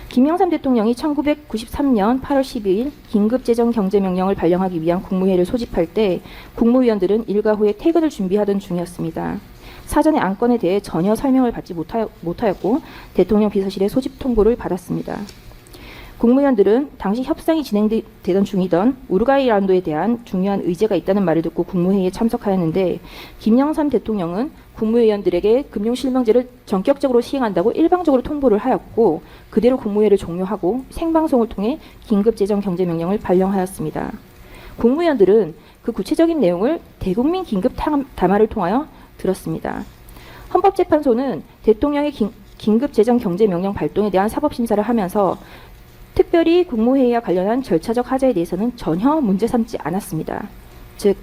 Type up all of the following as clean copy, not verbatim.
김영삼 대통령이 1993년 8월 12일 긴급재정경제명령을 발령하기 위한 국무회의를 소집할 때 국무위원들은 일과 후에 퇴근을 준비하던 중이었습니다. 사전에 안건에 대해 전혀 설명을 받지 못하였고 대통령 비서실의 소집 통보를 받았습니다. 국무위원들은 당시 협상이 진행되던 중이던 우루과이 라운드에 대한 중요한 의제가 있다는 말을 듣고 국무회의에 참석하였는데 김영삼 대통령은 국무위원들에게 금융실명제를 전격적으로 시행한다고 일방적으로 통보를 하였고 그대로 국무회의를 종료하고 생방송을 통해 긴급재정경제명령을 발령하였습니다. 국무위원들은 그 구체적인 내용을 대국민 긴급 담화를 통하여 들었습니다. 헌법재판소는 대통령의 긴급재정경제명령 발동에 대한 사법심사를 하면서 특별히 국무회의와 관련한 절차적 하자에 대해서는 전혀 문제 삼지 않았습니다. 즉,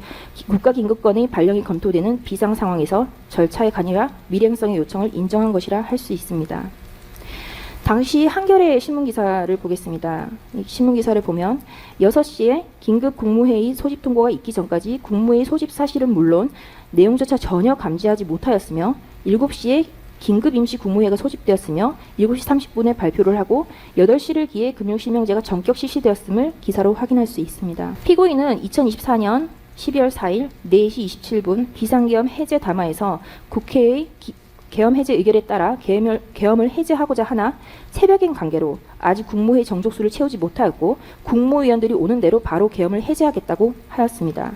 국가긴급권의 발령이 검토되는 비상상황에서 절차의 관여와 밀행성의 요청을 인정한 것이라 할 수 있습니다. 당시 한겨레 신문기사를 보겠습니다. 이 신문기사를 보면 6시에 긴급 국무회의 소집 통보가 있기 전까지 국무회의 소집 사실은 물론 내용조차 전혀 감지하지 못하였으며 7시에 긴급 임시 국무회의가 소집되었으며 7시 30분에 발표를 하고 8시를 기해 금융실명제가 전격 실시되었음을 기사로 확인할 수 있습니다. 피고인은 2024년 12월 4일 4시 27분 비상계엄 해제 담화에서 국회의 계엄 해제 의결에 따라 계엄을 해제하고자 하나 새벽인 관계로 아직 국무회의 정족수를 채우지 못하였고 국무위원들이 오는 대로 바로 계엄을 해제하겠다고 하였습니다.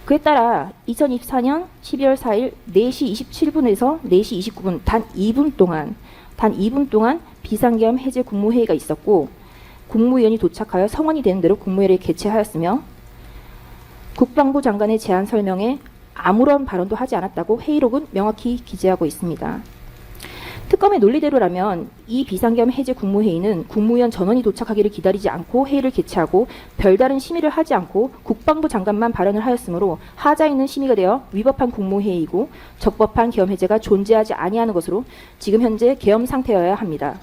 그에 따라 2024년 12월 4일 4시 27분에서 4시 29분 단 2분 동안 비상계엄 해제 국무회의가 있었고 국무위원이 도착하여 성원이 되는 대로 국무회의를 개최하였으며 국방부 장관의 제안 설명에 아무런 발언도 하지 않았다고 회의록은 명확히 기재하고 있습니다. 특검의 논리대로라면 이 비상계엄 해제 국무회의는 국무위원 전원이 도착하기를 기다리지 않고 회의를 개최하고 별다른 심의를 하지 않고 국방부 장관만 발언을 하였으므로 하자 있는 심의가 되어 위법한 국무회의이고 적법한 계엄 해제가 존재하지 아니하는 것으로 지금 현재 계엄 상태여야 합니다.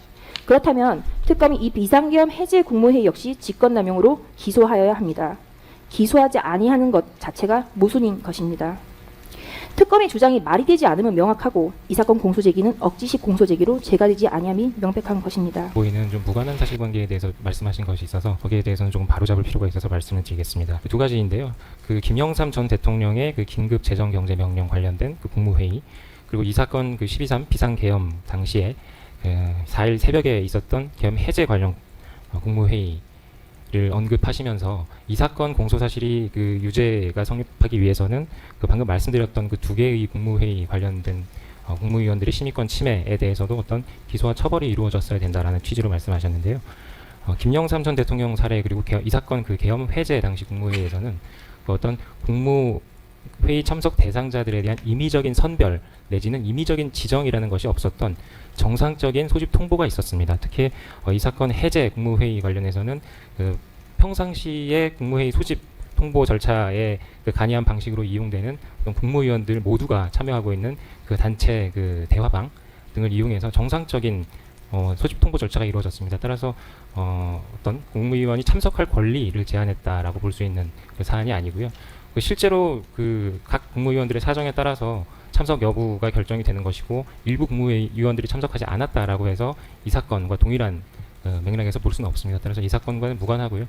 그렇다면 특검이 이 비상계엄 해제 국무회의 역시 직권남용으로 기소하여야 합니다. 기소하지 아니하는 것 자체가 모순인 것입니다. 특검의 주장이 말이 되지 않으면 명확하고 이 사건 공소제기는 억지식 공소제기로 제기되지 아니함이 명백한 것입니다. 보이는 좀 무관한 사실관계에 대해서 말씀하신 것이 있어서 거기에 대해서는 조금 바로잡을 필요가 있어서 말씀을 드리겠습니다. 두 가지인데요. 그 김영삼 전 대통령의 그 긴급 재정경제명령 관련된 그 국무회의 그리고 이 사건 그 12.3 비상계엄 당시에 그 4일 새벽에 있었던 계엄 해제 관련 국무회의 를 언급하시면서 이 사건 공소사실이 그 유죄가 성립하기 위해서는 그 방금 말씀드렸던 그 두 개의 국무회의 관련된 국무위원들의 심의권 침해에 대해서도 어떤 기소와 처벌이 이루어졌어야 된다라는 취지로 말씀하셨는데요. 김영삼 전 대통령 사례 그리고 이 사건 그 계엄 해제 당시 국무회의에서는 그 어떤 국무회의 참석 대상자들에 대한 임의적인 선별 내지는 임의적인 지정이라는 것이 없었던 정상적인 소집 통보가 있었습니다. 특히 이 사건 해제 국무회의 관련해서는 그 평상시에 국무회의 소집 통보 절차에 그 간이한 방식으로 이용되는 어떤 국무위원들 모두가 참여하고 있는 그 단체 그 대화방 등을 이용해서 정상적인 소집 통보 절차가 이루어졌습니다. 따라서 어떤 국무위원이 참석할 권리를 제한했다라고 볼 수 있는 그 사안이 아니고요. 실제로 그 각 국무위원들의 사정에 따라서 참석 여부가 결정이 되는 것이고 일부 국무위원들이 참석하지 않았다라고 해서 이 사건과 동일한 맥락에서 볼 수는 없습니다. 따라서 이 사건과는 무관하고요.